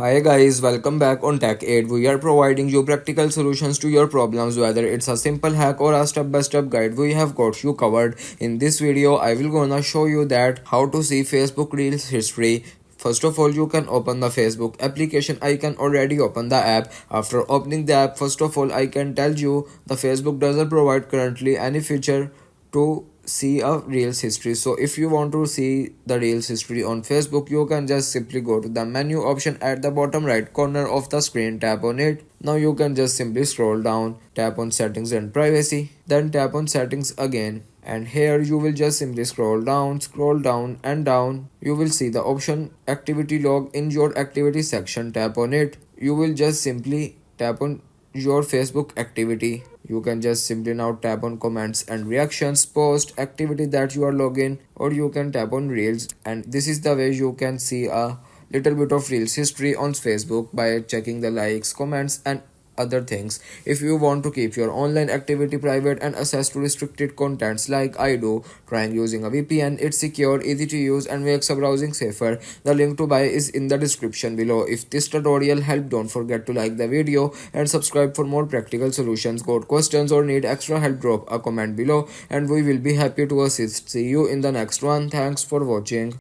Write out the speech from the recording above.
Hi guys, welcome back on Tech Aid. We are providing you practical solutions to your problems, whether it's a simple hack or a step-by-step guide. We have got you covered. In this video, I will gonna show you that how to see Facebook Reels history. First of all, you can open the Facebook application. I can already open the app. After opening the app, first of all, I can tell you the Facebook doesn't provide currently any feature to see a reels history. So if you want to see the reels history on Facebook, you can just simply go to the menu option at the bottom right corner of the screen, tap on it. Now you can just simply scroll down, tap on settings and privacy, then tap on settings again, and here you will just simply scroll down and down. You will see the option activity log in your activity section. Tap on it. You will just simply tap on your Facebook activity. You can just simply now tap on comments and reactions, post activity that you are logging, or you can tap on reels, and this is the way you can see a little bit of reels history on Facebook by checking the likes, comments and other things. If you want to keep your online activity private and access to restricted contents like I do, trying using a VPN. It's secure, easy to use and makes a browsing safer. The link to buy is in the description below. If this tutorial helped, don't forget to like the video and subscribe for more practical solutions. Got questions or need extra help, drop a comment below and we will be happy to assist. See you in the next one. Thanks for watching.